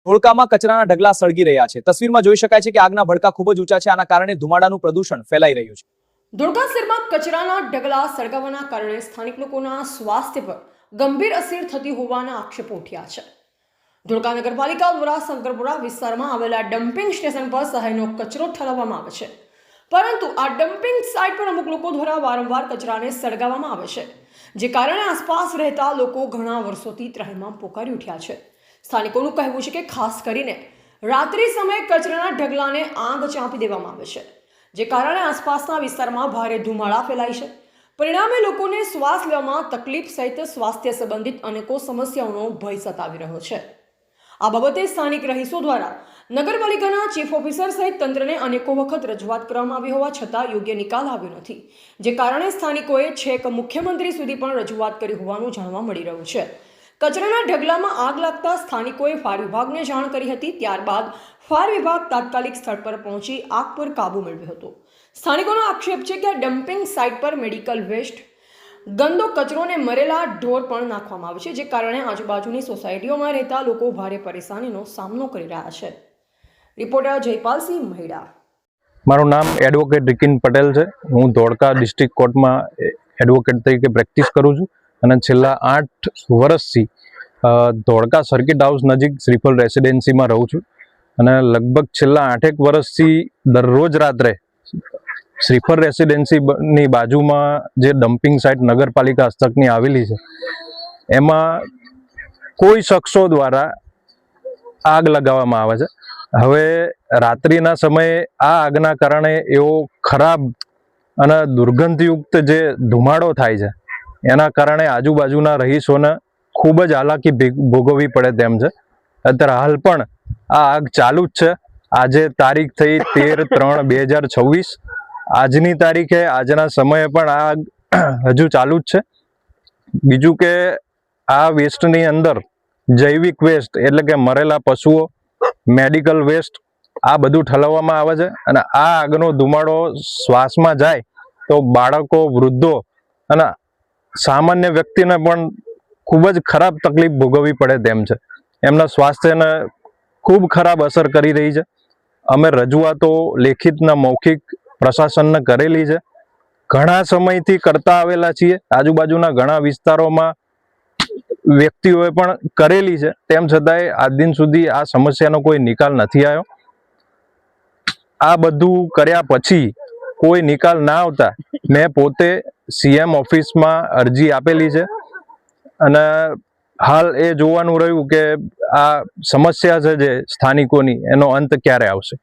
ધોળકામાં કચરાના ઢગલા સળગી રહ્યા છે। તસવીરમાં જોઈ શકાય છે કે આગના ભડકા ખૂબ જ ઊંચા છે। આના કારણે ધુમાડાનું પ્રદૂષણ ફેલાઈ રહ્યું છે। ધોળકા શહેરમાં કચરાના ઢગલા સળગાવવાના કારણે સ્થાનિક લોકોના સ્વાસ્થ્ય પર ગંભીર અસર થતી હોવાના આક્ષેપો ઉઠ્યા છે। ધોળકા નગરપાલિકા દ્વારા શંકરપુરા વિસ્તારમાં આવેલા ડમ્પિંગ સ્ટેશન પર શહેરનો કચરો ઠાલવવામાં આવે છે, પરંતુ આ ડમ્પિંગ સાઇટ પર અમુક લોકો દ્વારા વારંવાર કચરાને સળગાવવામાં આવે છે, જે કારણે આસપાસ રહેતા લોકો ઘણા વર્ષોથી ત્રાહિમામ પોકારી ઉઠ્યા છે। સ્થાનિકોનું કહેવું છે કે ખાસ કરીને રાત્રિ સમયે કચરાના ઢગલાને આગ ચાંપી દેવામાં આવે છે, જે કારણે આસપાસના વિસ્તારમાં ભારે ધુમાડા ફેલાય છે। પરિણામે લોકોને શ્વાસ લેવામાં તકલીફ સહિત સ્વાસ્થ્ય સંબંધિત અનેકો સમસ્યાઓનો ભય સતાવી રહ્યો છે। આ બાબતે સ્થાનિક રહીશો દ્વારા નગરપાલિકાના ચીફ ઓફિસર સહિત તંત્રને અનેકો વખત રજૂઆત કરવામાં આવી હોવા છતાં યોગ્ય નિકાલ આવ્યો નથી, જે કારણે સ્થાનિકોએ છેક મુખ્યમંત્રી સુધી પણ રજૂઆત કરી હોવાનું જાણવા મળી રહ્યું છે। કચરાના ઢગલામાં આગ લાગતા સ્થાનિકોએ ફાયર વિભાગને જાણ કરી હતી। ત્યારબાદ ફાયર વિભાગ તાત્કાલિક સ્થળ પર પહોંચી આગ પર કાબૂ મેળવ્યો હતો। સ્થાનિકોનો આક્ષેપ છે કે આ ડમ્પિંગ સાઇટ પર મેડિકલ વેસ્ટ, ગંદો કચરો અને મરેલા ઢોર પણ નાખવામાં આવે છે, જે કારણે આજુબાજુની સોસાયટીઓમાં રહેતા લોકો ભારે પરેશાનીનો સામનો કરી રહ્યા છે। રિપોર્ટર જયપાલસિંહ મહેડા। મારું નામ એડવોકેટ રિકિન પટેલ છે। હું ધોળકા ડિસ્ટ્રિક્ટ કોર્ટમાં એડવોકેટ તરીકે પ્રેક્ટિસ કરું છું અને છેલ્લા 8 વર્ષથી ધોળકા સર્કિટ હાઉસ નજીક શ્રીફળ રેસિડેન્સીમાં રહું છું અને લગભગ છેલ્લા 8 વર્ષથી દરરોજ રાત્રે શ્રીફળ રેસિડેન્સીની બાજુમાં જે ડમ્પિંગ સાઇટ નગરપાલિકા હસ્તકની આવેલી છે, એમાં કોઈ શખ્સો દ્વારા આગ લગાવવામાં આવે છે। હવે રાત્રિના સમયે આ આગના કારણે એવો ખરાબ અને દુર્ગંધયુક્ત જે ધુમાડો થાય છે, એના કારણે આજુબાજુના રહીશોને ખૂબ જ હાલાકી ભોગવવી પડે તેમ છે। અત્યારે હાલ પણ આ આગ ચાલુ જ છે। આજે તારીખ થઈ 13/3/2026। આજની તારીખે આજના સમયે પણ આ આગ હજુ ચાલુ જ છે। બીજું કે આ વેસ્ટની અંદર જૈવિક વેસ્ટ એટલે કે મરેલા પશુઓ, મેડિકલ વેસ્ટ આ બધું ઠલવવામાં આવે છે અને આ આગનો ધુમાડો શ્વાસમાં જાય તો બાળકો, વૃદ્ધો અને સામાન્ય વ્યક્તિને પણ ખૂબ જ ખરાબ તકલીફ ભોગવવી પડે તેમ છે। એમના સ્વાસ્થ્યને ખૂબ ખરાબ અસર કરી રહી છે। અમે રજૂઆતો લેખિતના મૌખિક પ્રશાસનને કરેલી છે, ઘણા સમયથી કરતા આવેલા છીએ। આજુબાજુના ઘણા વિસ્તારોમાં વ્યક્તિઓએ પણ કરેલી છે, તેમ છતાંય આજ દિન સુધી આ સમસ્યાનો કોઈ નિકાલ નથી આવ્યો। આ બધું કર્યા પછી કોઈ નિકાલ ના આવતા મેં પોતે CM ઓફિસમાં અરજી આપેલી છે અને હાલ એ જોવાનું રહ્યું કે આ સમસ્યા છે જે સ્થાનિકોની, એનો અંત ક્યારે આવશે।